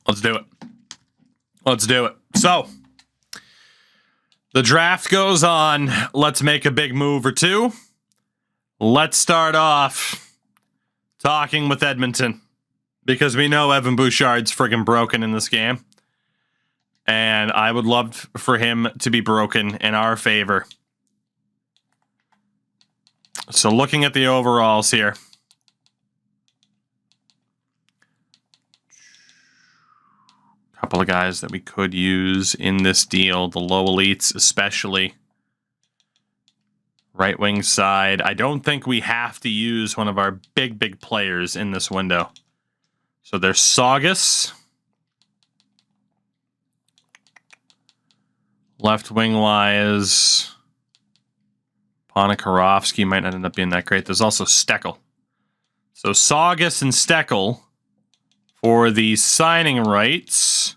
Let's do it. Let's do it. So, the draft goes on. Let's make a big move or two. Let's start off talking with Edmonton, because we know Evan Bouchard's friggin' broken in this game. And I would love for him to be broken in our favor. So looking at the overalls here. A couple of guys that we could use in this deal. The low elites especially. Right wing side. I don't think we have to use one of our big players in this window. So there's Saugus. Left wing wise, Ponikarovsky might not end up being that great. There's also Steckel. So Saugus and Steckel for the signing rights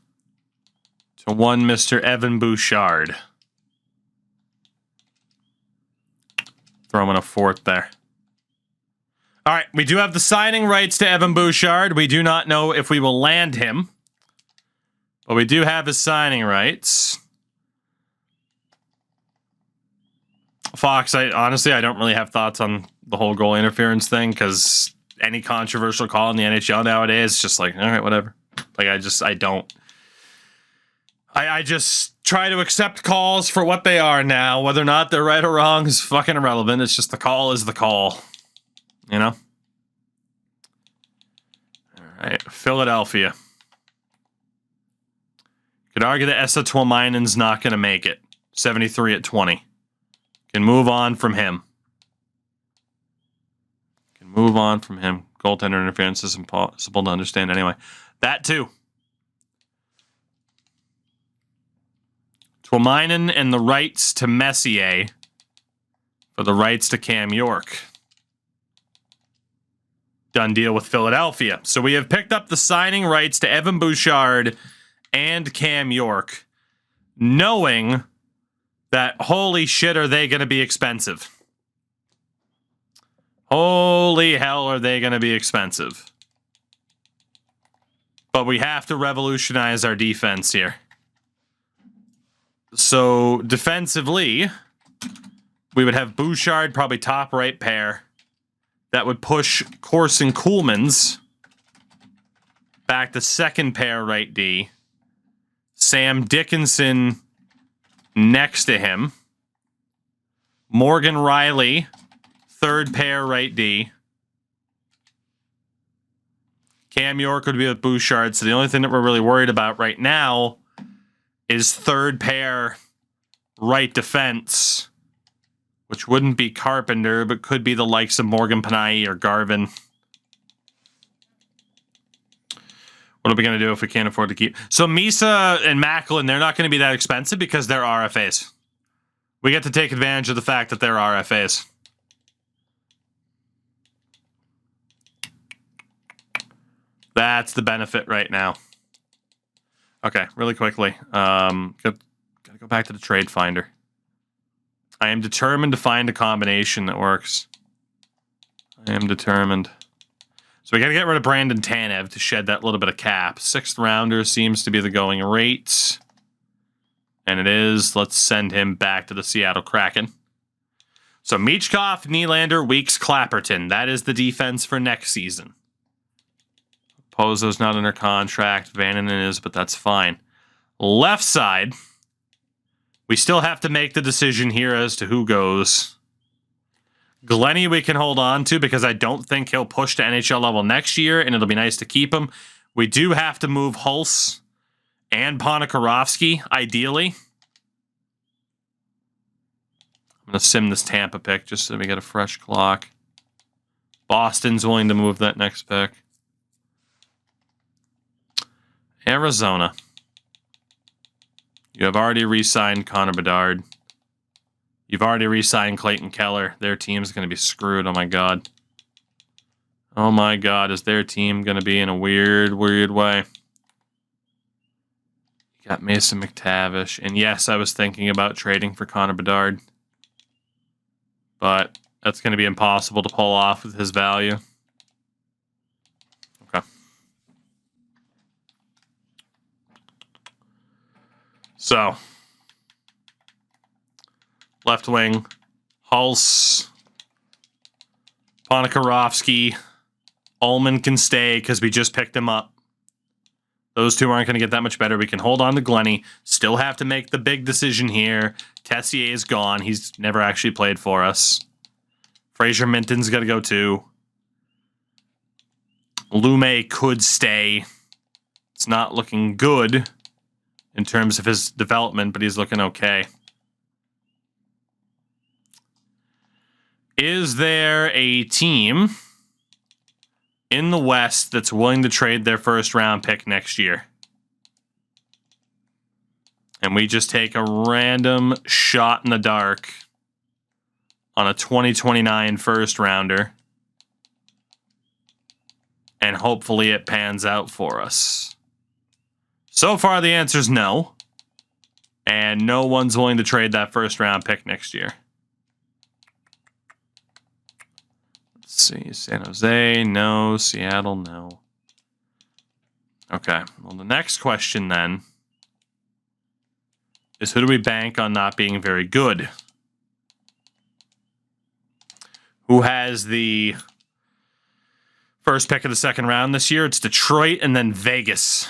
to one Mr. Evan Bouchard. Throw him in a fourth there. All right, we do have the signing rights to Evan Bouchard. We do not know if we will land him, but we do have his signing rights. Fox, I don't really have thoughts on the whole goal interference thing, because any controversial call in the NHL nowadays is just like, all right, whatever. Like, I don't. I just try to accept calls for what they are now. Whether or not they're right or wrong is fucking irrelevant. It's just the call is the call. You know? All right, Philadelphia. Could argue that Esa Tuomainen's not going to make it. 73 at 20. Can move on from him. Goaltender interference is impossible to understand anyway. That too. Tuomainen and the rights to Messier for the rights to Cam York. Done deal with Philadelphia. So we have picked up the signing rights to Evan Bouchard and Cam York, knowing that holy shit are they going to be expensive. Holy hell are they going to be expensive. But we have to revolutionize our defense here. So defensively, we would have Bouchard probably top right pair. That would push Corson Kuhlman's back to second pair right D. Sam Dickinson next to him. Morgan Riley, third pair right D. Cam York would be with Bouchard, so the only thing that we're really worried about right now is third pair right defense, which wouldn't be Carpenter, but could be the likes of Morgan Panayi or Garvin. What are we going to do if we can't afford to keep? So Misa and Macklin, they're not going to be that expensive because they're RFAs. We get to take advantage of the fact that they're RFAs. That's the benefit right now. Okay, really quickly. Gotta go back to the trade finder. I am determined to find a combination that works. I am determined. So we got to get rid of Brandon Tanev to shed that little bit of cap. 6th rounder seems to be the going rate. And it is. Let's send him back to the Seattle Kraken. So Michkov, Nylander, Weeks, Clapperton. That is the defense for next season. Pozo's not under contract. Vananen is, but that's fine. Left side. We still have to make the decision here as to who goes. Glenny we can hold on to because I don't think he'll push to NHL level next year, and it'll be nice to keep him. We do have to move Hulse and Ponikarovsky, ideally. I'm going to sim this Tampa pick just so we get a fresh clock. Boston's willing to move that next pick. Arizona. You have already re-signed Connor Bedard. You've already re-signed Clayton Keller. Their team's going to be screwed. Oh, my God. Oh, my God. Is their team going to be in a weird way? You got Mason McTavish. And, yes, I was thinking about trading for Connor Bedard. But that's going to be impossible to pull off with his value. Okay. So, left wing, Hulse, Ponikarovsky, Ullman can stay because we just picked him up. Those two aren't going to get that much better. We can hold on to Glenny. Still have to make the big decision here. Tessier is gone. He's never actually played for us. Fraser Minton's got to go too. Lume could stay. It's not looking good in terms of his development, but he's looking okay. Is there a team in the West that's willing to trade their first round pick next year? And we just take a random shot in the dark on a 2029 first rounder. And hopefully it pans out for us. So far the answer is no. And no one's willing to trade that first round pick next year. Let's see, San Jose, no. Seattle, no. Okay, well, the next question then is, who do we bank on not being very good? Who has the first pick of the second round this year? It's Detroit and then Vegas.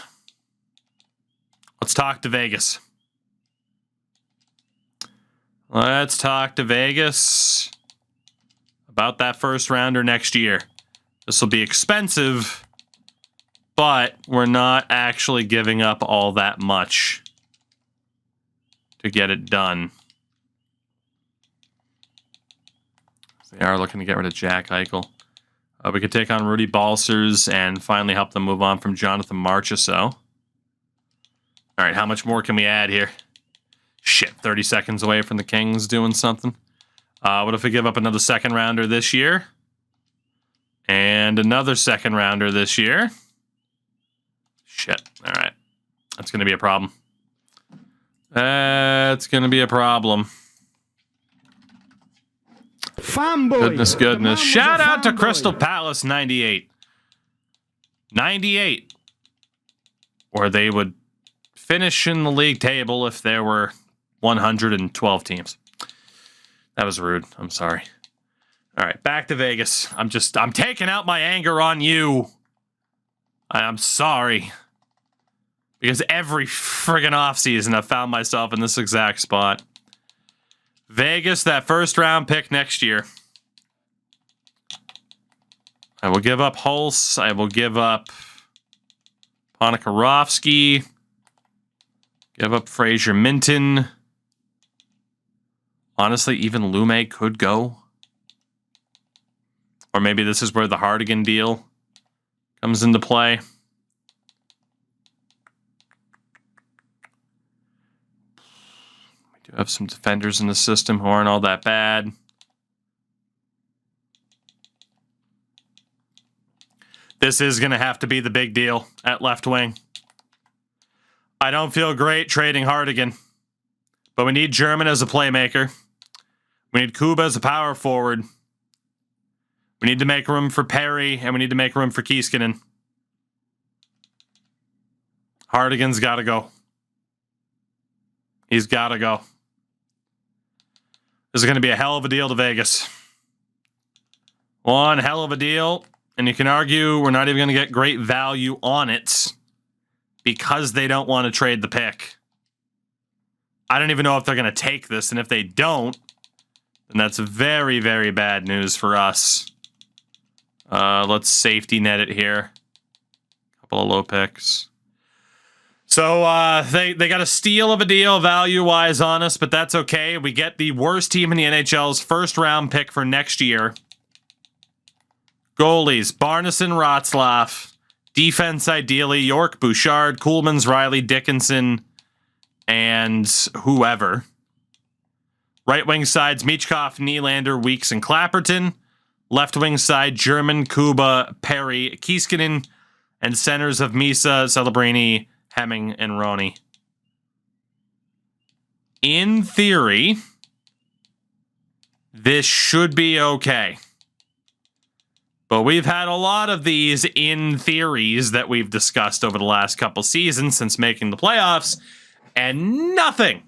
Let's talk to Vegas. Let's talk to Vegas about that first rounder next year. This will be expensive, but we're not actually giving up all that much to get it done. They are looking to get rid of Jack Eichel. We could take on Rudy Balsers and finally help them move on from Jonathan Marchessault. All right, how much more can we add here? Shit, 30 seconds away from the Kings doing something. What if we give up another second rounder this year? And another second rounder this year? Shit, all right. That's going to be a problem. That's going to be a problem. Fanboy. Goodness. Shout out to Crystal Palace 98. 98. Or they would finish in the league table if there were 112 teams. That was rude. I'm sorry. All right, back to Vegas. I'm taking out my anger on you. I'm sorry. Because every friggin' offseason I've found myself in this exact spot. Vegas, that first round pick next year. I will give up Hulse. I will give up Ponikarovsky. Give up Fraser Minton. Honestly, even Lume could go. Or maybe this is where the Hardigan deal comes into play. We do have some defenders in the system who aren't all that bad. This is going to have to be the big deal at left wing. I don't feel great trading Hardigan, but we need German as a playmaker. We need Kuba as a power forward. We need to make room for Perry, and we need to make room for Kieskinen. Hardigan's got to go. He's got to go. This is going to be a hell of a deal to Vegas. One hell of a deal, and you can argue we're not even going to get great value on it because they don't want to trade the pick. I don't even know if they're going to take this, and if they don't, then that's very, very bad news for us. Let's safety net it here. Couple of low picks. So they got a steal of a deal value-wise on us, but that's okay. We get the worst team in the NHL's first-round pick for next year. Goalies, Barneson, Rotzlaff. Defense, ideally, York, Bouchard, Kuhlmans, Riley, Dickinson, and whoever. Right wing sides, Michkov, Nylander, Weeks, and Clapperton. Left wing side, German, Kuba, Perry, Kieskinen, and centers of Misa, Celebrini, Hemming, and Roney. In theory, this should be okay. But we've had a lot of these in theories that we've discussed over the last couple seasons since making the playoffs, And nothing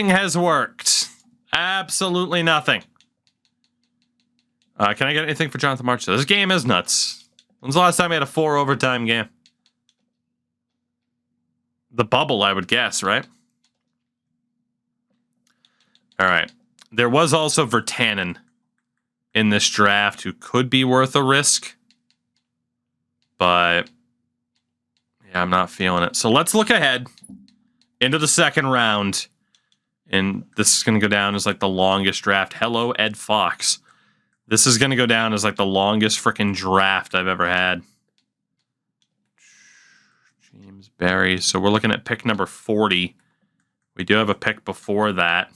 has worked. Absolutely nothing. Can I get anything for Jonathan March? This game is nuts. When's the last time we had a 4 overtime game? The bubble, I would guess, right? All right. There was also Virtanen in this draft who could be worth a risk. But, yeah, I'm not feeling it. So let's look ahead into the second round. And this is going to go down as like the longest draft. Hello, Ed Fox. This is going to go down as like the longest freaking draft I've ever had. James Barry. So we're looking at pick number 40. We do have a pick before that.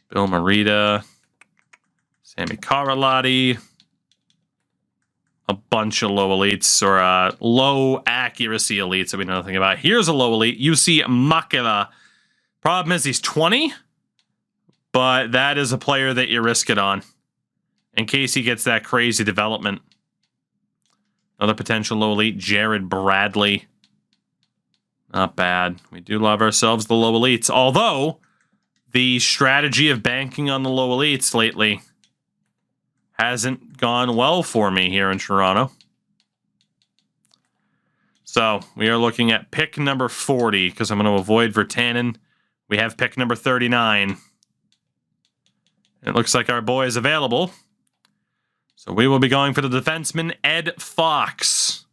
Bill Marita. Sammy Carlotti. A bunch of low elites or low accuracy elites that we know nothing about. Here's a low elite. UC Makela. Problem is he's 20. But that is a player that you risk it on in case he gets that crazy development. Another potential low elite, Jared Bradley. Not bad. We do love ourselves the low elites. Although, the strategy of banking on the low elites lately hasn't gone well for me here in Toronto. So, we are looking at pick number 40 because I'm going to avoid Virtanen. We have pick number 39. It looks like our boy is available. So we will be going for the defenseman, Ed Fox.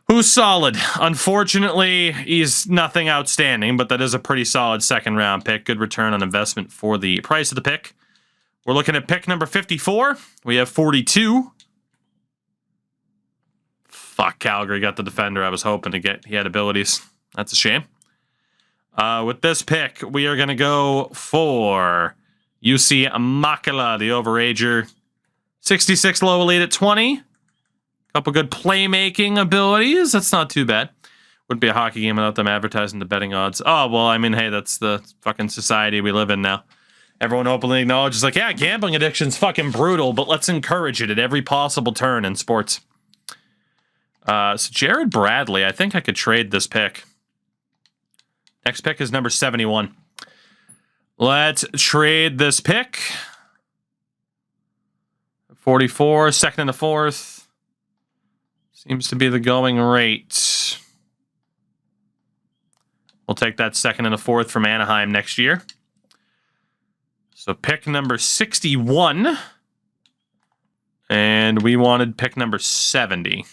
Who's solid. Unfortunately, he's nothing outstanding, but that is a pretty solid second round pick. Good return on investment for the price of the pick. We're looking at pick number 54. We have 42. Fuck, Calgary got the defender I was hoping to get. He had abilities. That's a shame. With this pick, we are going to go for UC Makela, the overager. 66 low elite at 20. Couple good playmaking abilities. That's not too bad. Wouldn't be a hockey game without them advertising the betting odds. Oh, well, I mean, hey, that's the fucking society we live in now. Everyone openly acknowledges, like, yeah, gambling addiction's fucking brutal, but let's encourage it at every possible turn in sports. So Jared Bradley, I think I could trade this pick. Next pick is number 71. Let's trade this pick. 44, second and a fourth. Seems to be the going rate. We'll take that second and a fourth from Anaheim next year. So pick number 61. And we wanted pick number 70.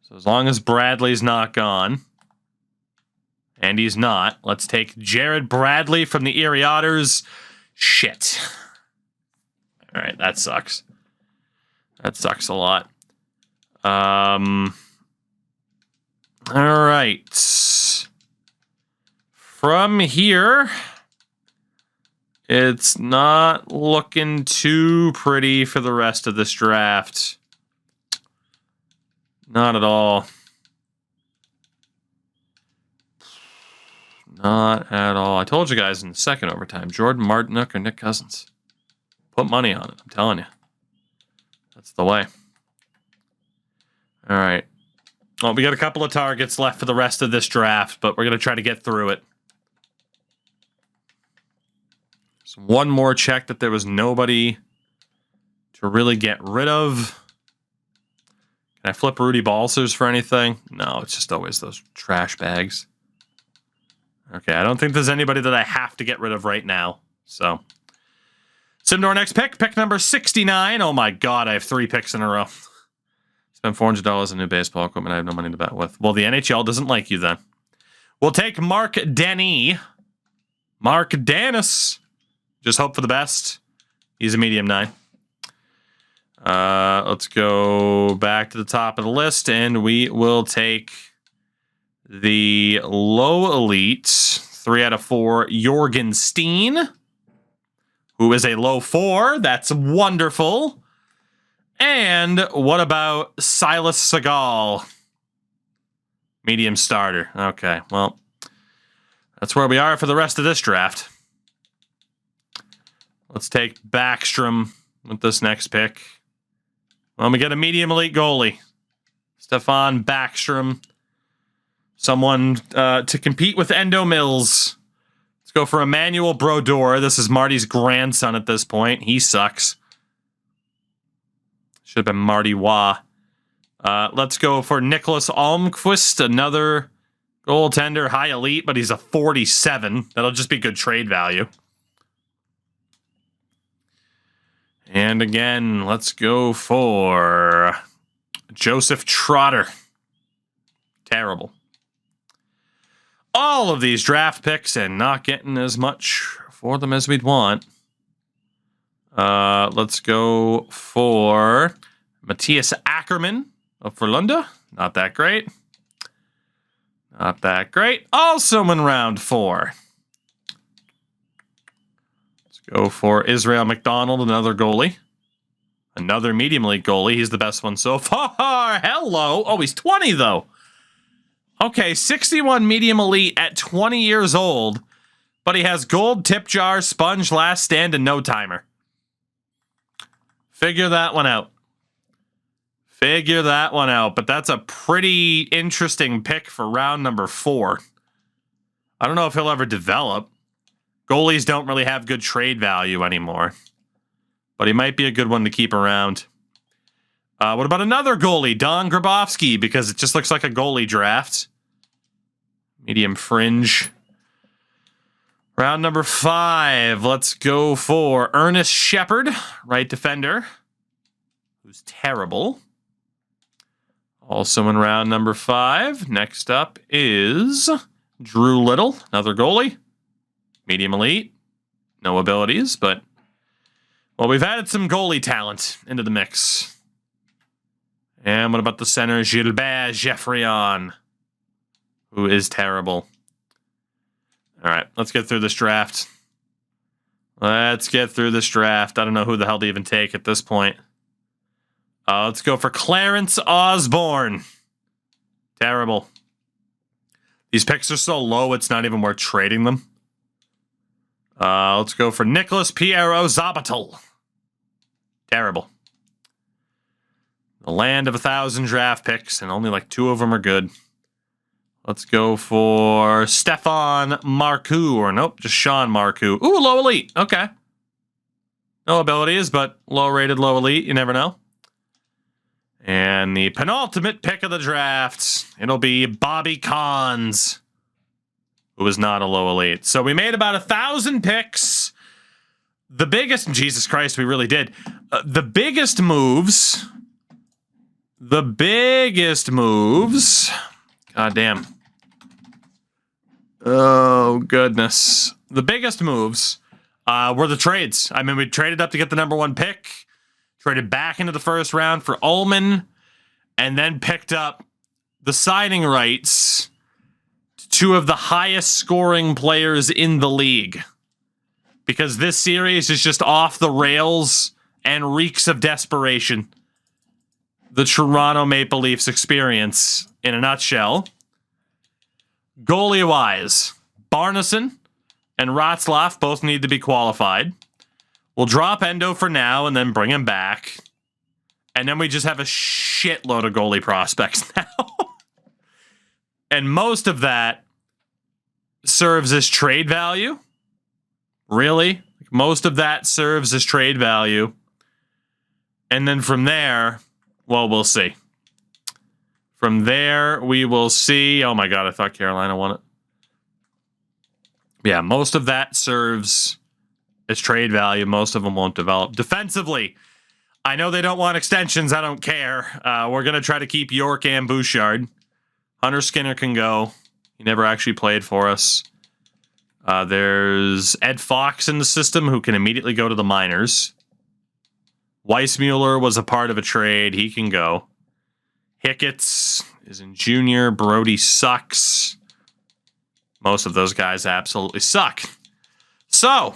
So as long as Bradley's not gone, and he's not, let's take Jared Bradley from the Erie Otters. Shit. All right, that sucks. That sucks a lot. All right. From here, it's not looking too pretty for the rest of this draft. Not at all. Not at all. I told you guys in the second overtime, Jordan Martinook or Nick Cousins. Put money on it, I'm telling you. That's the way. All right. Well, we got a couple of targets left for the rest of this draft, but we're going to try to get through it. So one more check that there was nobody to really get rid of. Can I flip Rudy Balsers for anything? No, it's just always those trash bags. Okay, I don't think there's anybody that I have to get rid of right now. So, send to our next pick. Pick number 69. Oh my god, I have 3 picks in a row. Spend $400 on new baseball equipment I have no money to bet with. Well, the NHL doesn't like you then. We'll take Mark Denny. Mark Dennis. Just hope for the best. He's a medium 9. Let's go back to the top of the list, and we will take the low elite, 3 out of 4, Jorgen Steen, who is a low 4. That's wonderful. And what about Silas Segal? Medium starter. Okay, well, that's where we are for the rest of this draft. Let's take Backstrom with this next pick. Well, we get a medium elite goalie. Stefan Backstrom. Someone to compete with Endo Mills. Let's go for Emmanuel Brodeur. This is Marty's grandson at this point. He sucks. Should have been Marty Waugh. Let's go for Nicholas Almquist, another goaltender, high elite, but he's a 47. That'll just be good trade value. And again, let's go for Joseph Trotter. Terrible. All of these draft picks and not getting as much for them as we'd want. Let's go for Matthias Ackerman of Frölunda. Not that great. Not that great. Also in round 4. Let's go for Israel McDonald, another goalie. Another medium league goalie. He's the best one so far. Hello. Oh, he's 20, though. Okay, 61 medium elite at 20 years old, but he has gold tip jar, sponge, last stand, and no timer. Figure that one out. Figure that one out, but that's a pretty interesting pick for round number 4. I don't know if he'll ever develop. Goalies don't really have good trade value anymore, but he might be a good one to keep around. What about another goalie, Don Grabowski, because it just looks like a goalie draft. Medium fringe. Round number 5. Let's go for Ernest Shepard, right defender, who's terrible. Also in round number 5. Next up is Drew Little, another goalie. Medium elite. No abilities, but, well, we've added some goalie talent into the mix. And what about the center, Gilbert Geoffrion, who is terrible. All right, let's get through this draft. Let's get through this draft. I don't know who the hell to even take at this point. Let's go for Clarence Osborne. Terrible. These picks are so low, it's not even worth trading them. Let's go for Nicholas Piero Zabatel. Terrible. The land of 1,000 draft picks, and only like 2 of them are good. Let's go for Stefan Marcoux, or nope, just Sean Marcoux. Ooh, low elite. Okay. No abilities, but low-rated, low elite. You never know. And the penultimate pick of the draft, it'll be Bobby Cons, who is not a low elite. So we made about 1,000 picks. The biggest, Jesus Christ, we really did. The biggest moves, God damn. Oh, goodness. The biggest moves were the trades. I mean, we traded up to get the number 1 pick, traded back into the first round for Ullman, and then picked up the signing rights to 2 of the highest scoring players in the league. Because this series is just off the rails and reeks of desperation. The Toronto Maple Leafs experience in a nutshell. Goalie-wise, Barneson and Ratzlaff both need to be qualified. We'll drop Endo for now and then bring him back. And then we just have a shitload of goalie prospects now. And most of that serves as trade value. Really? Most of that serves as trade value. And then from there, well, we'll see. From there, we will see. Oh my God, I thought Carolina won it. Yeah, most of that serves as trade value. Most of them won't develop. Defensively, I know they don't want extensions. I don't care. We're going to try to keep York and Bouchard. Hunter Skinner can go. He never actually played for us. There's Ed Fox in the system who can immediately go to the minors. Weissmuller was a part of a trade. He can go. Hickett's is in junior. Brody sucks. Most of those guys absolutely suck. So,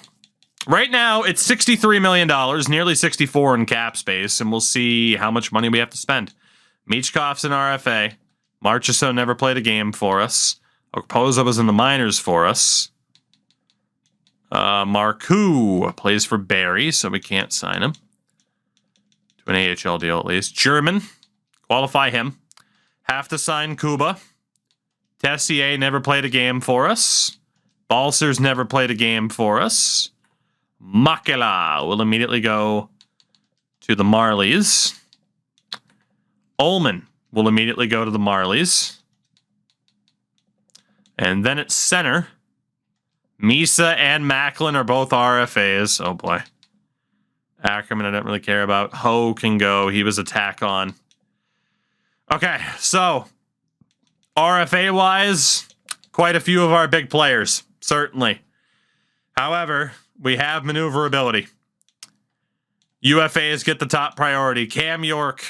right now, it's $63 million, nearly 64 in cap space, and we'll see how much money we have to spend. Michkov's an RFA. Marchessault never played a game for us. Okposo was in the minors for us. Marcoux plays for Barrie, so we can't sign him. To an AHL deal at least. German. Qualify him. Have to sign Kuba. Tessier never played a game for us. Balsers never played a game for us. Makela will immediately go to the Marlies. Ullman will immediately go to the Marlies. And then at center, Misa and Macklin are both RFAs. Oh boy. Ackerman I don't really care about. Ho can go. He was a tack on. Okay, so RFA-wise, quite a few of our big players, certainly. However, we have maneuverability. UFAs get the top priority. Cam York.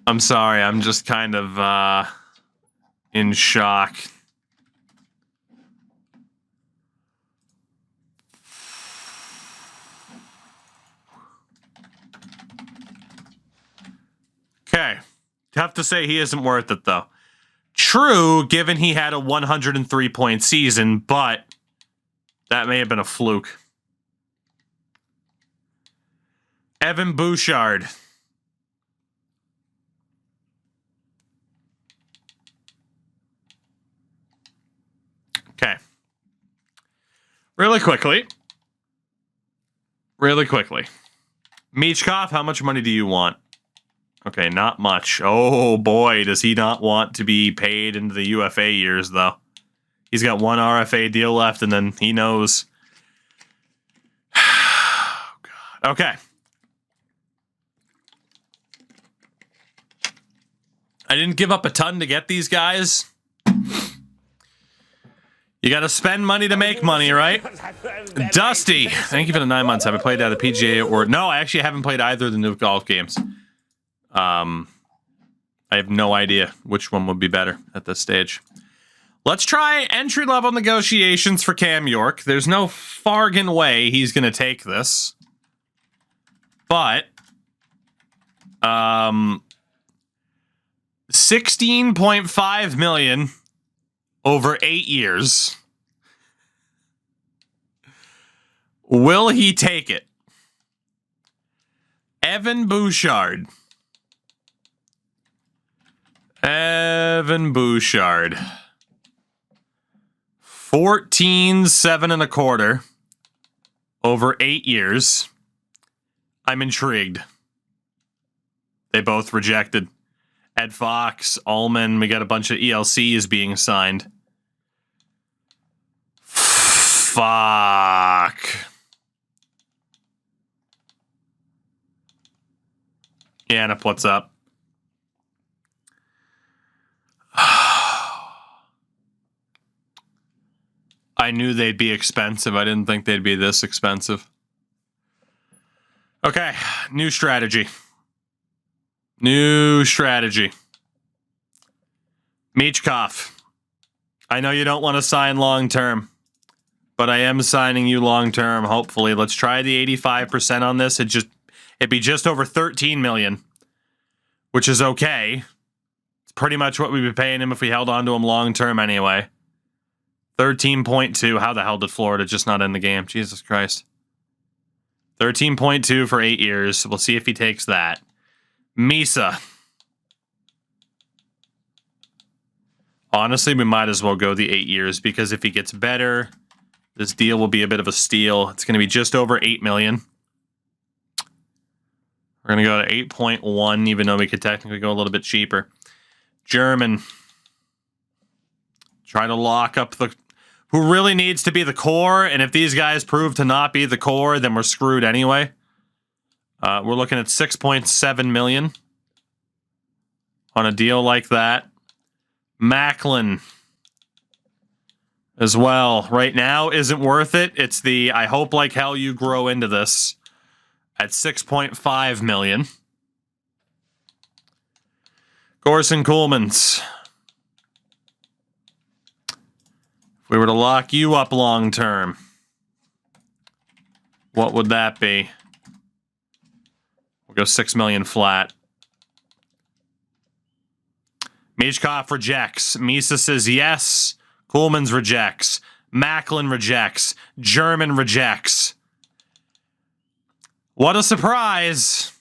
I'm sorry, I'm just kind of in shock. Okay. Tough to say he isn't worth it, though. True, given he had a 103-point season, but that may have been a fluke. Evan Bouchard. Okay. Really quickly. Michkov, how much money do you want? Okay, not much. Oh boy, does he not want to be paid into the UFA years, though. He's got one RFA deal left, and then he knows. Oh, God. Okay. I didn't give up a ton to get these guys. You got to spend money to make money, right? Dusty, thank you for the 9 months. Have I played either PGA or... No, I actually haven't played either of the new golf games. I have no idea which one would be better at this stage. Let's try entry-level negotiations for Cam York. There's no fargan way he's going to take this. But... 16.5 million over 8 years. Will he take it? Evan Bouchard. 14.725 over 8 years. I'm intrigued. They both rejected. Ed Fox, Ullman, we got a bunch of ELCs being signed. Fuck. Yanip, what's up? I knew they'd be expensive. I didn't think they'd be this expensive. Okay, new strategy. Michkov. I know you don't want to sign long-term, but I am signing you long-term, hopefully. Let's try the 85% on this. It'd be just over 13 million, which is okay. It's pretty much what we'd be paying him if we held on to him long-term anyway. 13.2. How the hell did Florida just not end the game? Jesus Christ. 13.2 for 8 years. We'll see if he takes that. Misa. Honestly, we might as well go the 8 years because if he gets better, this deal will be a bit of a steal. It's going to be just over 8 million. We're going to go to 8.1, even though we could technically go a little bit cheaper. German. Try to lock up who really needs to be the core, and if these guys prove to not be the core, then we're screwed anyway. We're looking at 6.7 million on a deal like that. Macklin. as well. Right now isn't worth it. It's the I hope like hell you grow into this at $6.5 million. Corson Coolmans. If we were to lock you up long term, what would that be? We'll go $6 million flat. Michkov rejects. Misa says yes. Coolmans rejects. Macklin rejects. German rejects. What a surprise.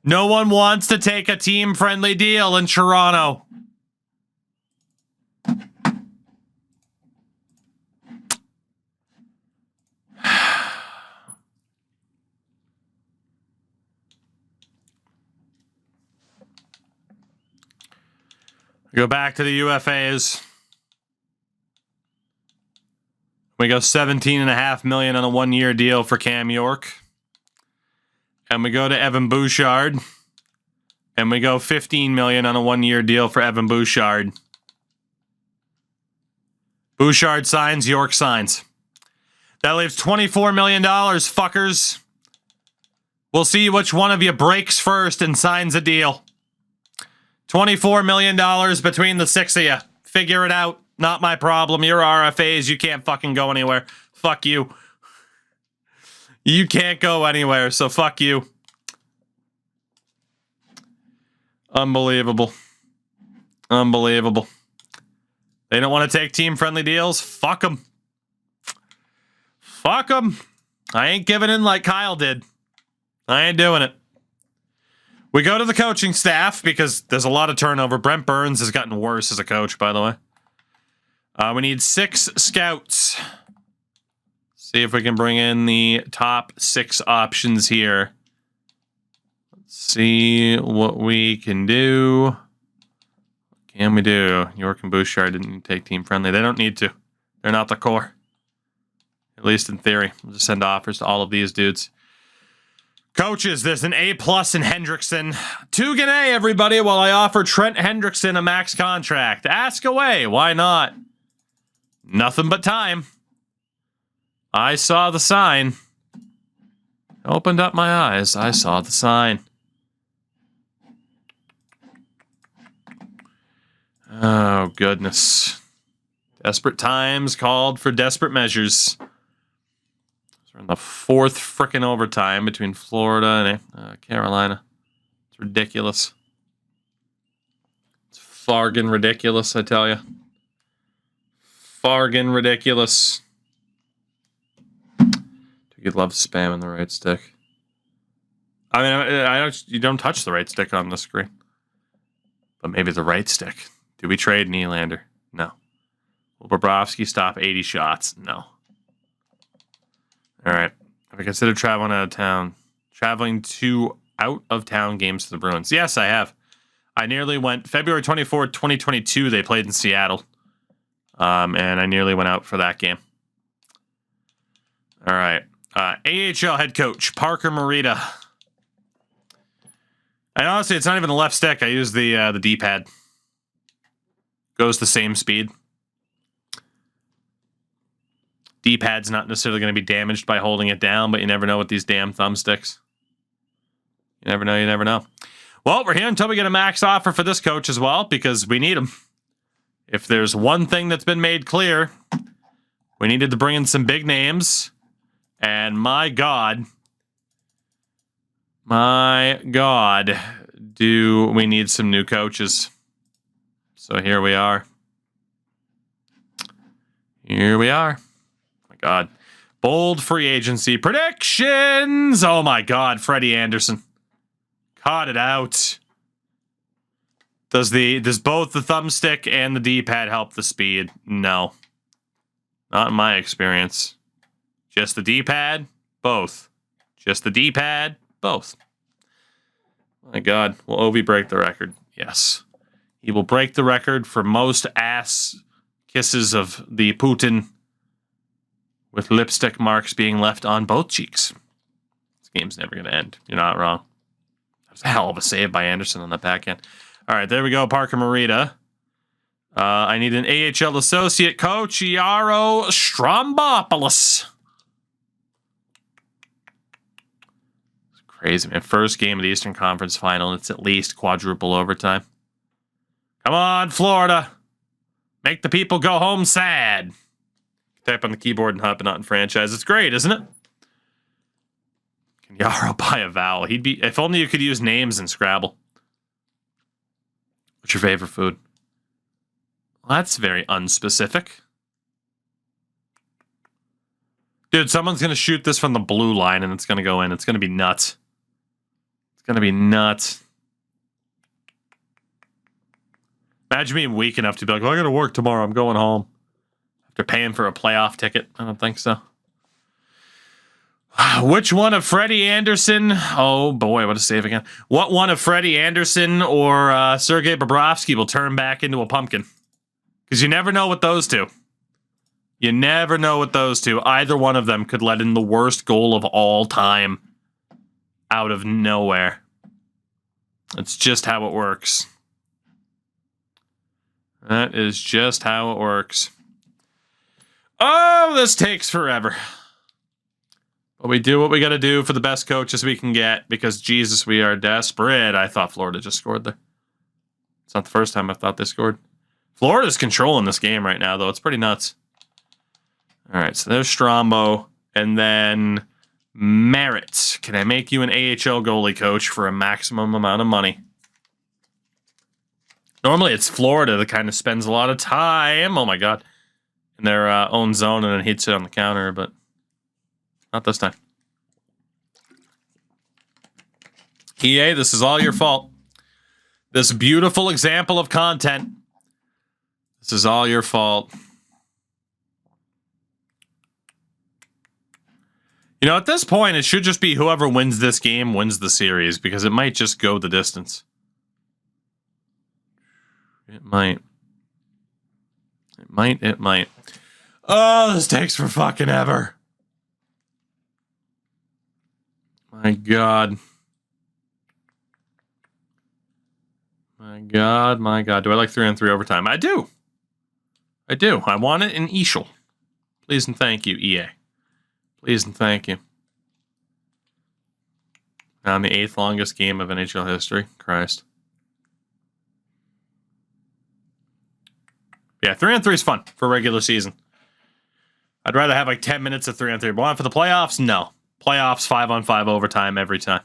No one wants to take a team-friendly deal in Toronto. Go back to the UFAs. We go $17.5 million on a one-year deal for Cam York. And we go to Evan Bouchard. And we go $15 million on a one-year deal for Evan Bouchard. Bouchard signs, York signs. That leaves $24 million, fuckers. We'll see which one of you breaks first and signs a deal. $24 million between the six of you. Figure it out. Not my problem. You're RFAs. You can't fucking go anywhere. Fuck you. You can't go anywhere, so fuck you. Unbelievable. Unbelievable. They don't want to take team-friendly deals? Fuck them. Fuck them. I ain't giving in like Kyle did. I ain't doing it. We go to the coaching staff because there's a lot of turnover. Brent Burns has gotten worse as a coach, by the way. We need 6 scouts. See if we can bring in the top 6 options here. Let's see what we can do. What can we do? York and Bouchard didn't take team friendly. They don't need to. They're not the core. At least in theory. We'll just send offers to all of these dudes. Coaches, there's an A+ in Hendrickson. Tugan A, everybody, while I offer Trent Hendrickson a max contract. Ask away. Why not? Nothing but time. I saw the sign. Opened up my eyes. I saw the sign. Oh, goodness. Desperate times called for desperate measures. We're in the 4th frickin' overtime between Florida and Carolina. It's ridiculous. It's fargin' ridiculous, I tell you. Fargin' ridiculous. You'd love spamming the right stick. I mean, I don't. You don't touch the right stick on the screen, but maybe the right stick. Do we trade Nylander? No. Will Bobrovsky stop 80 shots? No. All right. Have I considered traveling out of town? Traveling to out-of-town games to the Bruins? Yes, I have. I nearly went February 24th, 2022. They played in Seattle, and I nearly went out for that game. All right. AHL head coach, Parker Morita. And honestly, it's not even the left stick. I use the D-pad. Goes the same speed. D-pad's not necessarily going to be damaged by holding it down, but you never know with these damn thumbsticks. You never know, you never know. Well, we're here until we get a max offer for this coach as well, because we need him. If there's one thing that's been made clear, we needed to bring in some big names. And my God, do we need some new coaches. So here we are. Here we are. Oh my God. Bold free agency predictions. Oh my God, Freddie Anderson. Caught it out. Does both the thumbstick and the D-pad help the speed? No. Not in my experience. Just the D-pad, both. Just the D-pad, both. My God, will Ovi break the record? Yes. He will break the record for most ass kisses of the Putin with lipstick marks being left on both cheeks. This game's never going to end. You're not wrong. That was a hell of a save by Anderson on the back end. All right, there we go, Parker Morita. I need an AHL associate coach, Yaro Strombopoulos. It's crazy, man. First game of the Eastern Conference Final. It's at least quadruple overtime. Come on, Florida. Make the people go home sad. Type on the keyboard and hop not in franchise. It's great, isn't it? Can Yaro buy a vowel? He'd be. If only you could use names in Scrabble. What's your favorite food? Well, that's very unspecific. Dude, someone's going to shoot this from the blue line and it's going to go in. It's going to be nuts. It's going to be nuts. Imagine being weak enough to be like, oh, I got to work tomorrow. I'm going home. After paying for a playoff ticket. I don't think so. Which one of Freddie Anderson? Oh, boy, what a save again. What one of Freddie Anderson or Sergei Bobrovsky will turn back into a pumpkin? Because you never know with those two. You never know with those two. Either one of them could let in the worst goal of all time out of nowhere. That's just how it works. That is just how it works. Oh, this takes forever. But we do what we got to do for the best coaches we can get because, Jesus, we are desperate. I thought Florida just scored there. It's not the first time I thought they scored. Florida's controlling this game right now, though. It's pretty nuts. All right, so there's Strombo. And then Merritt. Can I make you an AHL goalie coach for a maximum amount of money? Normally it's Florida that kind of spends a lot of time, oh my God, in their own zone and then hits it on the counter, but not this time. EA, this is all your fault. This beautiful example of content. This is all your fault. You know, at this point, it should just be whoever wins this game wins the series because it might just go the distance. It might. It might. Oh, this takes for fucking ever. My God. My God. Do I like 3-on-3 overtime? I do. I want it in Eschel. Please and thank you, EA. Please and thank you. Now in the 8th longest game of NHL history. Christ. Yeah, 3-on-3 is fun for regular season. I'd rather have like 10 minutes of 3-on-3. But for the playoffs, no. Playoffs, 5-on-5 overtime every time.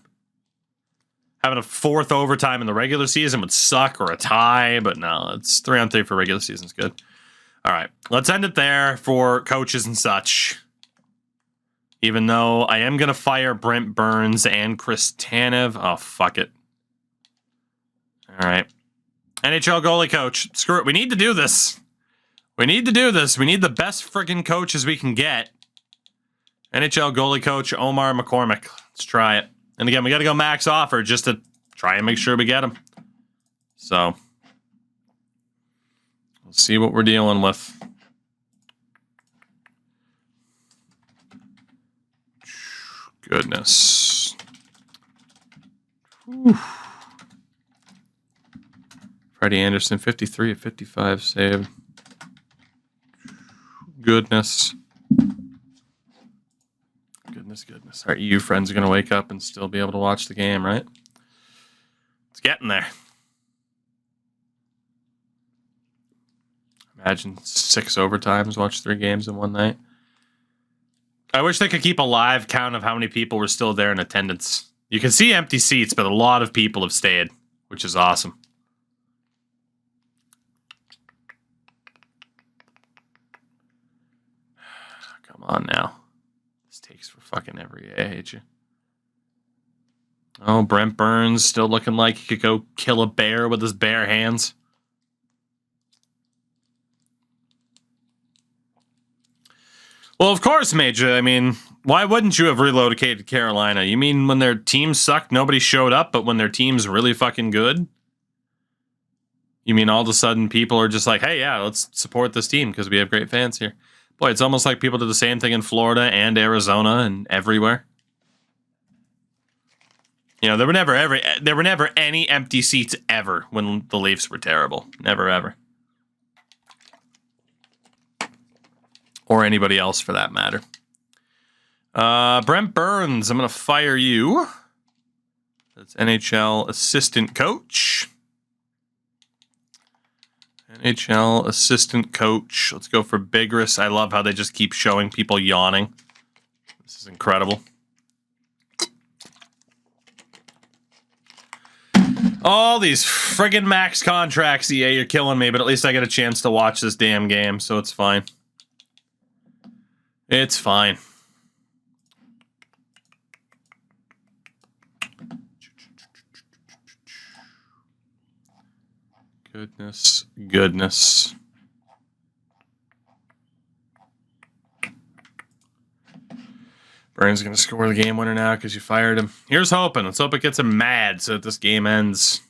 Having a 4th overtime in the regular season would suck, or a tie, but no, it's 3-on-3 for regular season is good. All right, let's end it there for coaches and such. Even though I am going to fire Brent Burns and Chris Tanev. Oh, fuck it. All right. NHL goalie coach. Screw it. We need to do this. We need the best friggin' coaches we can get. NHL goalie coach Omar McCormick. Let's try it. And again, we got to go max offer just to try and make sure we get him. So, let's see what we're dealing with. Goodness. Whew. Freddie Anderson, 53 of 55 saved. Goodness. Our EU friends are going to wake up and still be able to watch the game, right? It's getting there. Imagine 6 overtimes, watch 3 games in one night. I wish they could keep a live count of how many people were still there in attendance. You can see empty seats, but a lot of people have stayed, which is awesome. Come on now. This takes for fucking every day. I hate you. Oh, Brent Burns still looking like he could go kill a bear with his bare hands. Well, of course, Major. I mean, why wouldn't you have relocated to Carolina? You mean when their team sucked, nobody showed up, but when their team's really fucking good? You mean all of a sudden people are just like, hey, yeah, let's support this team because we have great fans here. Boy, it's almost like people did the same thing in Florida and Arizona and everywhere. You know, there were never any empty seats ever when the Leafs were terrible. Never, ever. or anybody else for that matter. Brent Burns, I'm going to fire you. That's NHL assistant coach. NHL assistant coach. Let's go for Bigris. I love how they just keep showing people yawning. This is incredible. All these friggin' max contracts, EA, you're killing me, but at least I get a chance to watch this damn game, so it's fine. It's fine. Goodness, goodness. Burns going to score the game winner now because you fired him. Here's hoping. Let's hope it gets him mad so that this game ends.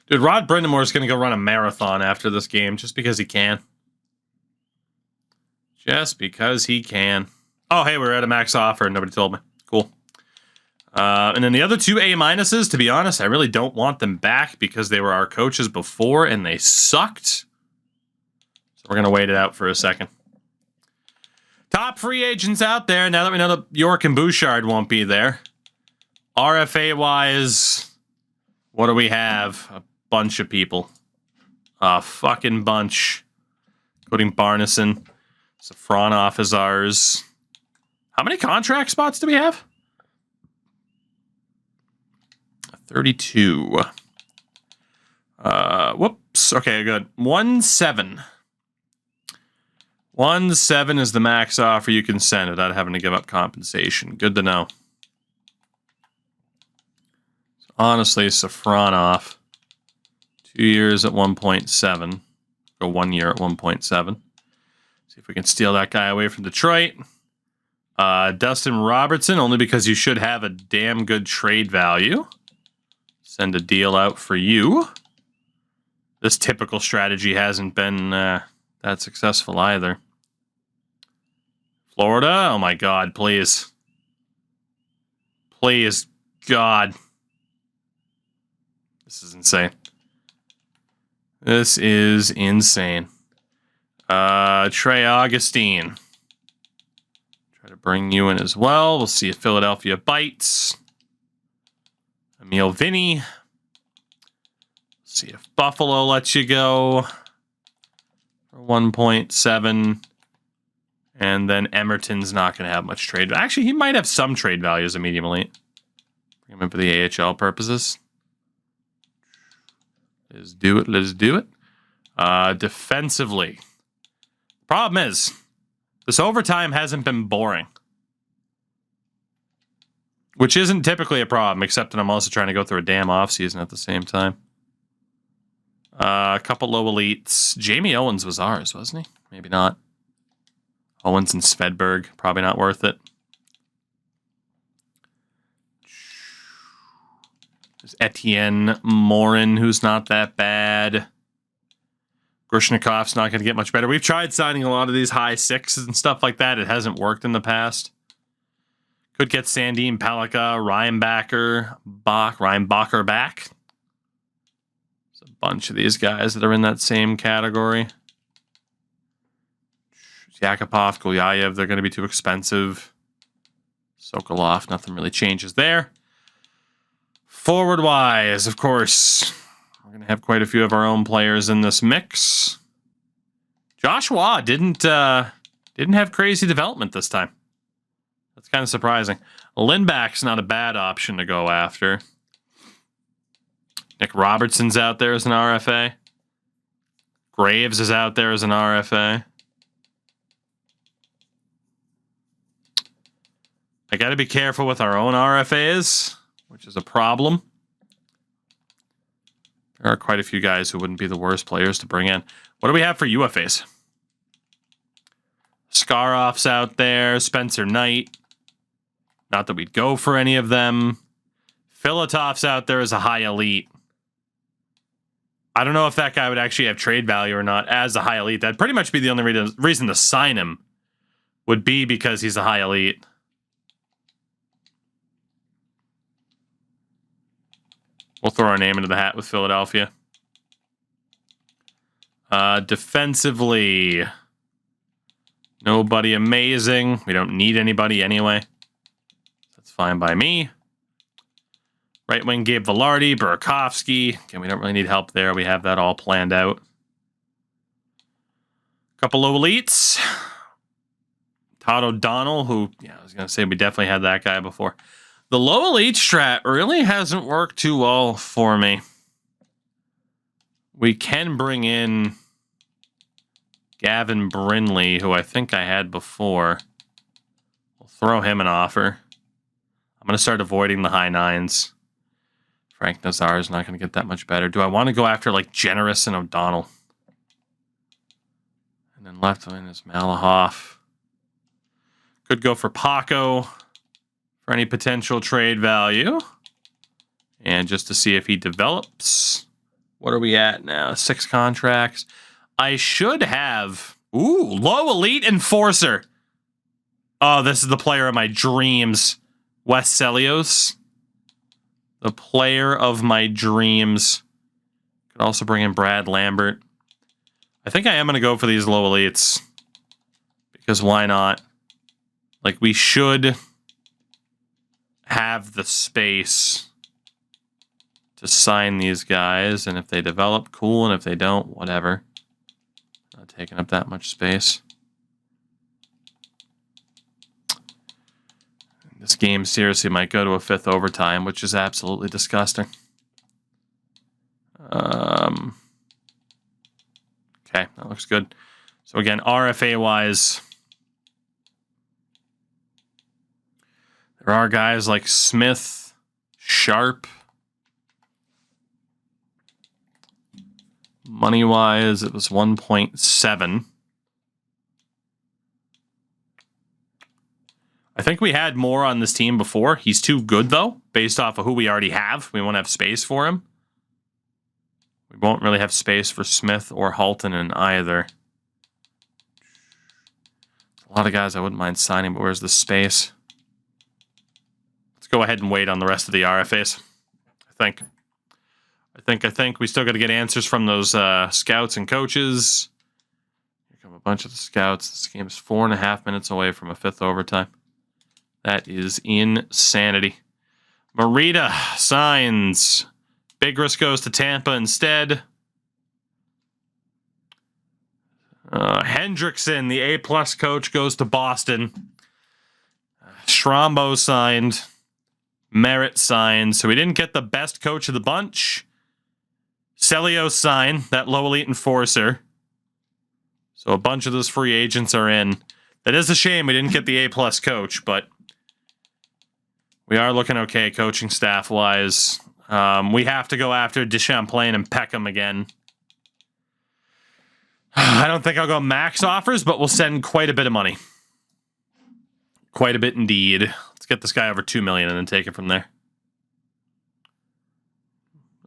Dude, Rod Brindamore is going to go run a marathon after this game just because he can. Just because he can. Oh, hey, we're at a max offer and nobody told me. Cool. And then the other two A-minuses, to be honest, I really don't want them back because they were our coaches before and they sucked. So we're going to wait it out for a second. Top free agents out there, now that we know that York and Bouchard won't be there. RFA-wise, what do we have? A bunch of people. A fucking bunch. Including Barneson. Safronov is ours. How many contract spots do we have? 32. Whoops. Okay, good. 1-7. 1-7 is the max offer you can send without having to give up compensation. Good to know. So honestly, Safronov, 2 years at 1.7. Or 1 year at 1.7. See if we can steal that guy away from Detroit. Dustin Robertson, only because you should have a damn good trade value. Send a deal out for you. This typical strategy hasn't been that successful either. Florida, oh my God, please. Please, God. This is insane. This is insane. Trey Augustine. Try to bring you in as well. We'll see if Philadelphia bites. Emil Vinny. See if Buffalo lets you go for 1.7. And then Emerton's not going to have much trade. Actually, he might have some trade values as a medium elite. Bring him in for the AHL purposes. Let's do it. Let's do it. Defensively. Problem is, this overtime hasn't been boring. Which isn't typically a problem, except that I'm also trying to go through a damn offseason at the same time. A couple low elites. Jamie Owens was ours, wasn't he? Maybe not. Owens and Svedberg, probably not worth it. There's Etienne Morin, who's not that bad. Grishnikov's not going to get much better. We've tried signing a lot of these high sixes and stuff like that. It hasn't worked in the past. Could get Sandin Pelika, Ryan Bacher back. There's a bunch of these guys that are in that same category. Yakupov, Gulyayev, they're going to be too expensive. Sokolov, nothing really changes there. Forward-wise, of course, we're going to have quite a few of our own players in this mix. Joshua didn't have crazy development this time. That's kind of surprising. Lindback's not a bad option to go after. Nick Robertson's out there as an RFA. Graves is out there as an RFA. I got to be careful with our own RFAs, which is a problem. There are quite a few guys who wouldn't be the worst players to bring in. What do we have for UFAs? Skaroff's out there. Spencer Knight. Not that we'd go for any of them. Filatov's out there as a high elite. I don't know if that guy would actually have trade value or not as a high elite. That'd pretty much be the only reason to sign him would be because he's a high elite. We'll throw our name into the hat with Philadelphia. Defensively, Nobody amazing. We don't need anybody anyway. That's fine by me. Right wing, Gabe Velarde, Burakovsky. Okay, we don't really need help there. We have that all planned out. Couple of elites. Todd O'Donnell, who, I was going to say we definitely had that guy before. The low elite strat really hasn't worked too well for me. We can bring in Gavin Brindley, who I think I had before. We'll throw him an offer. I'm going to start avoiding the high nines. Frank Nazar is not going to get that much better. Do I want to go after like Generous and O'Donnell? And then left wing is Malahoff. Could go for Paco for any potential trade value. And just to see if he develops. What are we at now? 6 contracts. I should have... Ooh, low elite enforcer. Oh, this is the player of my dreams. Wes Celios. The player of my dreams. Could also bring in Brad Lambert. I think I am going to go for these low elites. Because why not? Like, we should have the space to sign these guys. And if they develop, cool. And if they don't, whatever. Not taking up that much space. This game seriously might go to a 5th overtime, which is absolutely disgusting. Okay, that looks good. So again, RFA-wise, there are guys like Smith, Sharp. Money-wise, it was 1.7. I think we had more on this team before. He's too good, though, based off of who we already have. We won't have space for him. We won't really have space for Smith or Halton in either. A lot of guys I wouldn't mind signing, but where's the space? Let's go ahead and wait on the rest of the RFAs. I think we still got to get answers from those scouts and coaches. Here come a bunch of the scouts. This game's 4.5 minutes away from a 5th overtime. That is insanity. Marita signs. Big Risk goes to Tampa instead. Hendrickson, the A-plus coach, goes to Boston. Strombo signed. Merritt signed. So we didn't get the best coach of the bunch. Celios signed, that low elite enforcer. So a bunch of those free agents are in. That is a shame we didn't get the A-plus coach, but we are looking okay coaching staff-wise. We have to go after DeChamplain and Peckham again. I don't think I'll go max offers, but we'll send quite a bit of money. Quite a bit indeed. Let's get this guy over $2 million and then take it from there.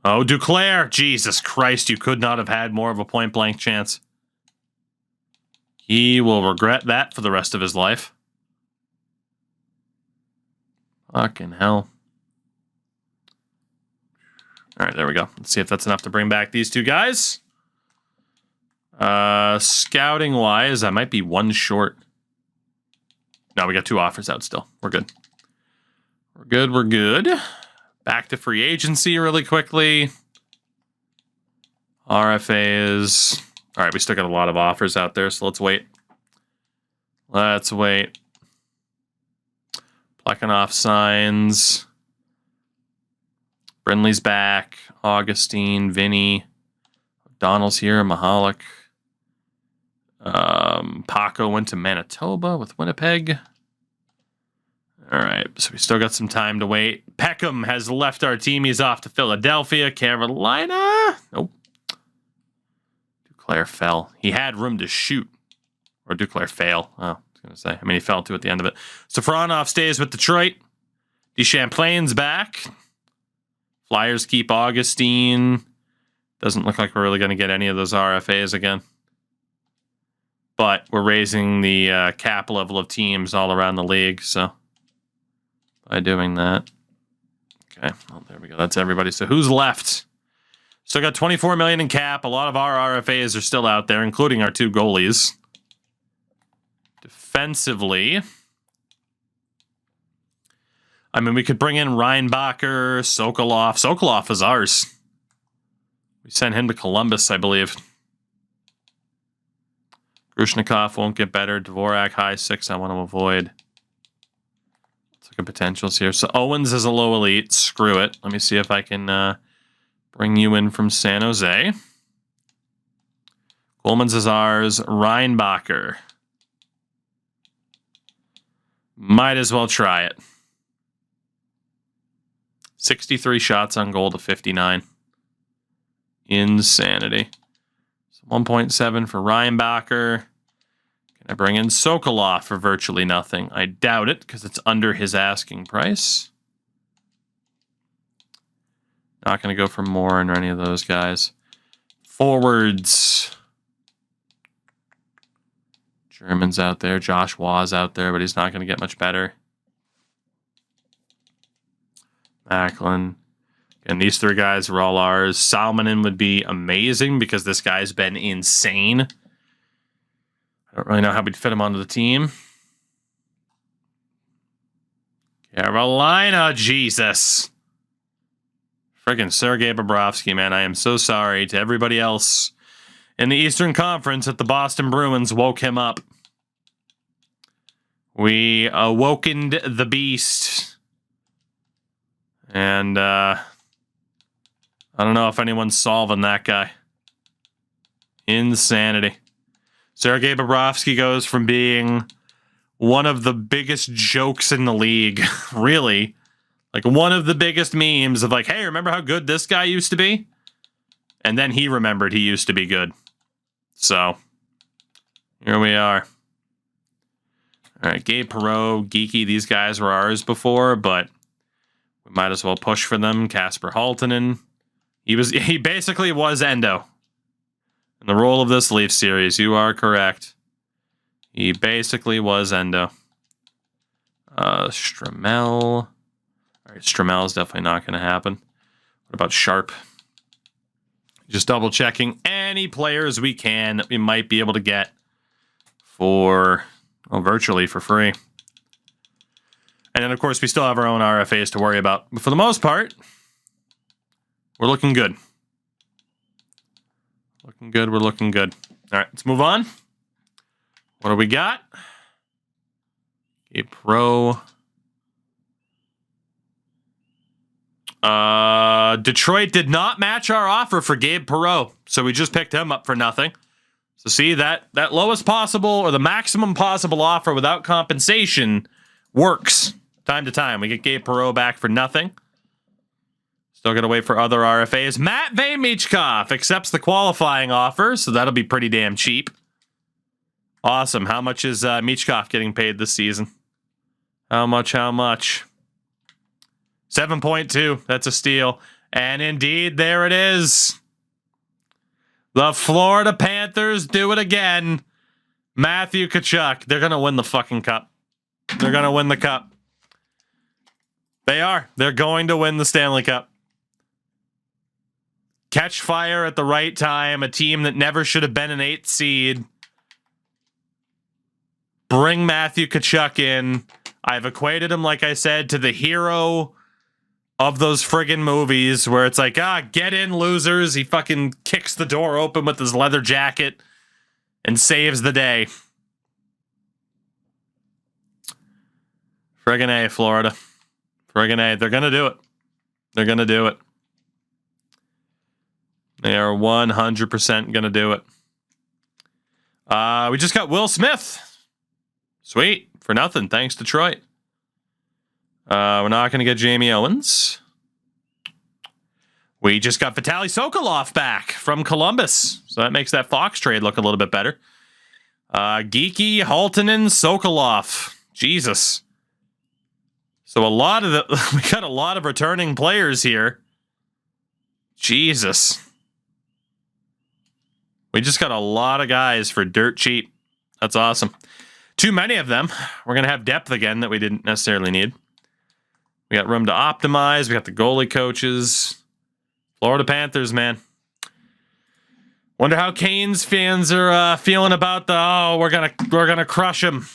Oh, Duclair. Jesus Christ, you could not have had more of a point-blank chance. He will regret that for the rest of his life. Fucking hell. All right, there we go. Let's see if that's enough to bring back these two guys. Scouting-wise, I might be one short. No, we got 2 offers out still. We're good. We're good. Back to free agency really quickly. RFAs. All right, we still got a lot of offers out there, so let's wait. Plekhanov signs. Brindley's back. Augustine, Vinny. O'Donnell's here. Mahalik. Paco went to Manitoba with Winnipeg. All right, so we still got some time to wait. Peckham has left our team. He's off to Philadelphia. Carolina. Nope. Duclair fell. He had room to shoot. Or Duclair fail. Oh, I was going to say. I mean, he fell to at the end of it. Safronov stays with Detroit. DeChamplain's back. Flyers keep Augustine. Doesn't look like we're really going to get any of those RFAs again. But we're raising the cap level of teams all around the league, so by doing that. Okay, well, there we go. That's everybody. So who's left? Still got $24 million in cap. A lot of our RFAs are still out there, including our 2 goalies. defensively, I mean, we could bring in Reinbacher, Sokolov. Sokolov is ours. We sent him to Columbus, I believe. Grushnikov won't get better. Dvorak, high 6, I want to avoid. Let's look at potentials here. So Owens is a low elite. Screw it. Let me see if I can bring you in from San Jose. Coleman's is ours. Reinbacher. Might as well try it. 63 shots on goal to 59. Insanity. So 1.7 for Reinbacher. Can I bring in Sokolov for virtually nothing? I doubt it, because it's under his asking price. Not going to go for Morin or any of those guys. Forwards. German's out there. Josh Waugh's out there, but he's not going to get much better. Macklin. And these three guys are all ours. Salmonen would be amazing because this guy's been insane. I don't really know how we'd fit him onto the team. Carolina, Jesus. Friggin' Sergei Bobrovsky, man. I am so sorry to everybody else in the Eastern Conference that the Boston Bruins woke him up. We awokened the beast. And, I don't know if anyone's solving that guy. Insanity. Sergei Bobrovsky goes from being one of the biggest jokes in the league, really. Like, one of the biggest memes of like, hey, remember how good this guy used to be? And then he remembered he used to be good. So, here we are. All right, Gabe Perreault, Geeky, these guys were ours before, but we might as well push for them. Kasper Halttunen. He basically was Endo in the role of this Leaf series. You are correct. He basically was Endo. Stramel. All right, Stramel is definitely not going to happen. What about Sharp? Just double checking any players we can that we might be able to get for, well, virtually for free. And then, of course, we still have our own RFAs to worry about. But for the most part, we're looking good. Looking good. We're looking good. All right, let's move on. What do we got? A pro. Detroit did not match our offer for Gabe Perreault, so we just picked him up for nothing. So see, that lowest possible or the maximum possible offer without compensation works time to time. We get Gabe Perreault back for nothing. Still got to wait for other RFAs. Matvei Michkov accepts the qualifying offer, so that'll be pretty damn cheap. Awesome. How much is Michkov getting paid this season? How much? 7.2. That's a steal. And indeed, there it is. The Florida Panthers do it again. Matthew Tkachuk. They're going to win the fucking cup. They're going to win the cup. They are. They're going to win the Stanley Cup. Catch fire at the right time. A team that never should have been an 8th seed. Bring Matthew Tkachuk in. I've equated him, like I said, to the hero of those friggin' movies where it's like, get in, losers. He fucking kicks the door open with his leather jacket and saves the day. Friggin' A, Florida. Friggin' A. They're gonna do it. They're gonna do it. They are 100% gonna do it. We just got Will Smith. Sweet. For nothing. Thanks, Detroit. We're not going to get Jamie Owens. We just got Vitaly Sokolov back from Columbus. So that makes that Fox trade look a little bit better. Geeky, Halttunen, Sokolov. Jesus. So we got a lot of returning players here. Jesus. We just got a lot of guys for dirt cheap. That's awesome. Too many of them. We're going to have depth again that we didn't necessarily need. We got room to optimize. We got the goalie coaches. Florida Panthers, man. Wonder how Canes fans are feeling about we're gonna crush them.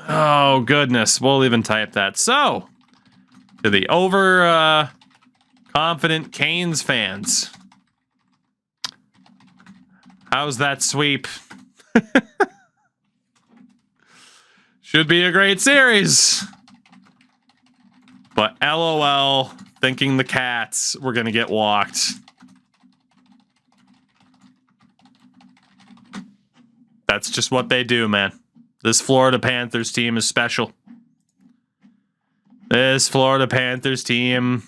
Oh, goodness. We'll even type that. So, to the confident Canes fans, how's that sweep? Should be a great series. But LOL, thinking the Cats were going to get walked. That's just what they do, man. This Florida Panthers team is special. This Florida Panthers team,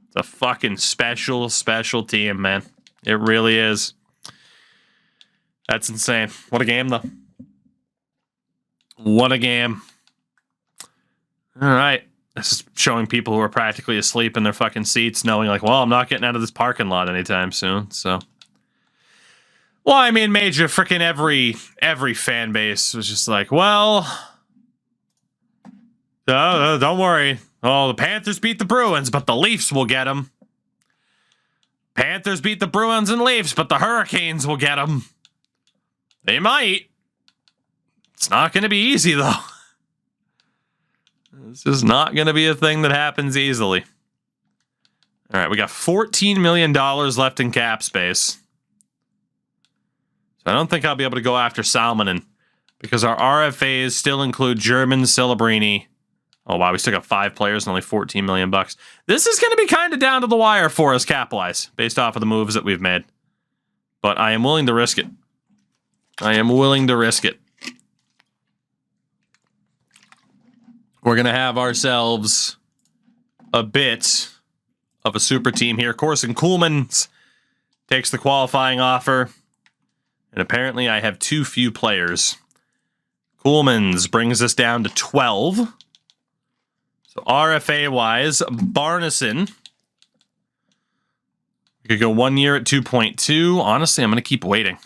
it's a fucking special, special team, man. It really is. That's insane. What a game, though. What a game. All right. This is showing people who are practically asleep in their fucking seats, knowing like, well, I'm not getting out of this parking lot anytime soon, so... Well, I mean, major freaking every fan base was just like, well, don't worry. Oh, the Panthers beat the Bruins, but the Leafs will get them. Panthers beat the Bruins and Leafs, but the Hurricanes will get them. They might. It's not going to be easy, though. This is not going to be a thing that happens easily. All right, we got $14 million left in cap space. I don't think I'll be able to go after Salmonen because our RFAs still include German, Celebrini. Oh, wow. We still got 5 players and only $14 million. This is going to be kind of down to the wire for us cap-wise based off of the moves that we've made. But I am willing to risk it. I am willing to risk it. We're going to have ourselves a bit of a super team here. Corson Kuhlman takes the qualifying offer. And apparently I have too few players. Kuhlman's brings us down to 12. So RFA-wise, Barneson. We could go 1 year at 2.2. Honestly, I'm going to keep waiting.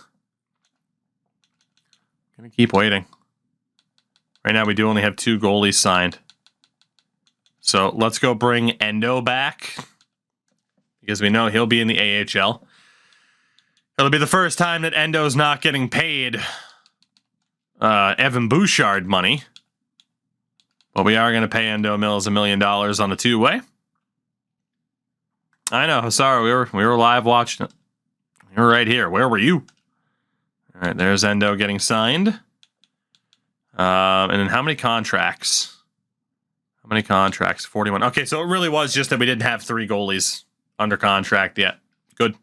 Right now, we do only have 2 goalies signed. So let's go bring Endo back. Because we know he'll be in the AHL. It'll be the first time that Endo's not getting paid Evan Bouchard money. But we are going to pay Endo Mills $1 million on the 2-way. I know, sorry, we were live watching it. You were right here. Where were you? All right, there's Endo getting signed. And then how many contracts? 41. Okay, so it really was just that we didn't have 3 goalies under contract yet. Good.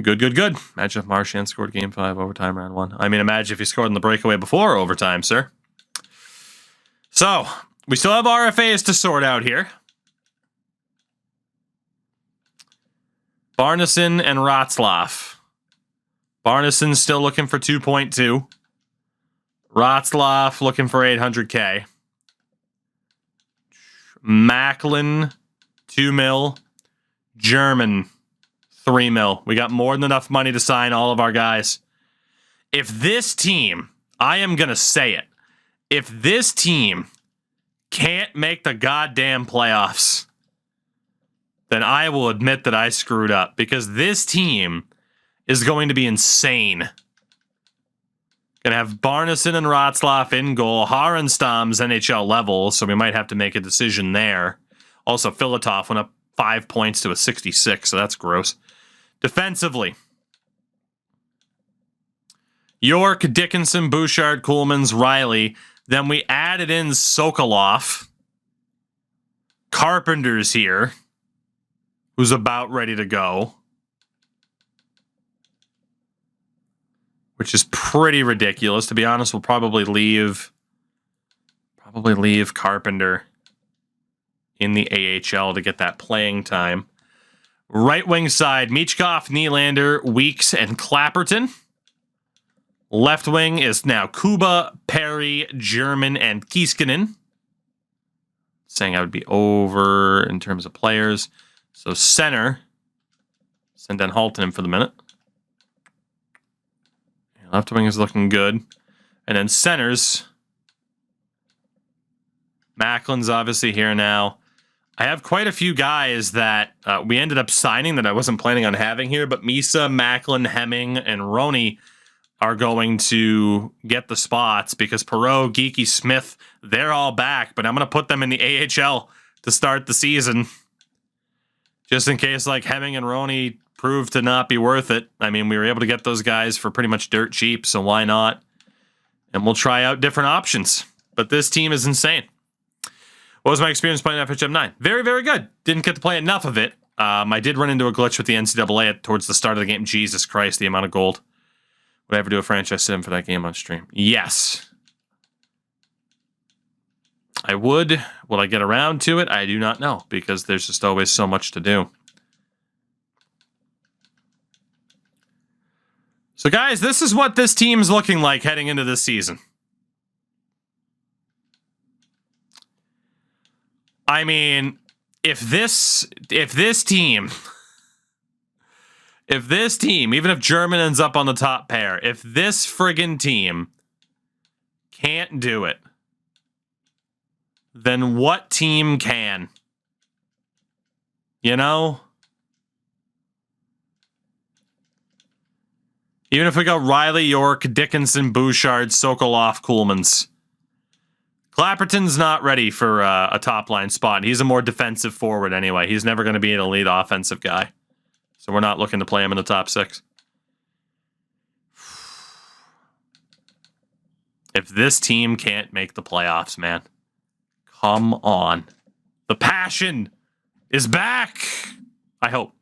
Good. Imagine if Marchand scored Game 5, overtime, round 1. I mean, imagine if he scored in the breakaway before overtime, sir. So, we still have RFAs to sort out here. Barneson and Ratzlaff. Barneson's still looking for 2.2. Ratzlaff looking for 800K. Macklin, 2 mil. German, 3 mil. We got more than enough money to sign all of our guys. If this team, I am going to say it, if this team can't make the goddamn playoffs, then I will admit that I screwed up because this team is going to be insane. Going to have Barneson and Ratzlaff in goal. Harenstam's NHL level, so we might have to make a decision there. Also, Filatov went up 5 points to a 66, so that's gross. Defensively, York, Dickinson, Bouchard, Kuhlman's, Riley. Then we added in Sokolov. Carpenter's here, who's about ready to go. Which is pretty ridiculous. To be honest, we'll probably leave Carpenter in the AHL to get that playing time. Right wing side, Michkov, Nylander, Weeks, and Clapperton. Left wing is now Kuba, Perry, German, and Kieskinen. Saying I would be over in terms of players. So center, send down Halton for the minute. Left wing is looking good. And then centers, Macklin's obviously here now. I have quite a few guys that we ended up signing that I wasn't planning on having here, but Misa, Macklin, Hemming, and Roney are going to get the spots because Perot, Geeky, Smith, they're all back, but I'm going to put them in the AHL to start the season. Just in case, like, Hemming and Roney proved to not be worth it. I mean, we were able to get those guys for pretty much dirt cheap, so why not? And we'll try out different options. But this team is insane. What was my experience playing FHM 9? Very, very good. Didn't get to play enough of it. I did run into a glitch with the NCAA towards the start of the game. Jesus Christ, the amount of gold. Would I ever do a franchise sim for that game on stream? Yes. I would. Will I get around to it? I do not know, because there's just always so much to do. So, guys, this is what this team's looking like heading into this season. I mean, if this team, even if German ends up on the top pair, if this friggin' team can't do it, then what team can? You know? Even if we go Riley, York, Dickinson, Bouchard, Sokolov, Kuhlmans. Clapperton's not ready for a top-line spot. He's a more defensive forward anyway. He's never going to be an elite offensive guy. So we're not looking to play him in the top 6. If this team can't make the playoffs, man, come on. The passion is back. I hope.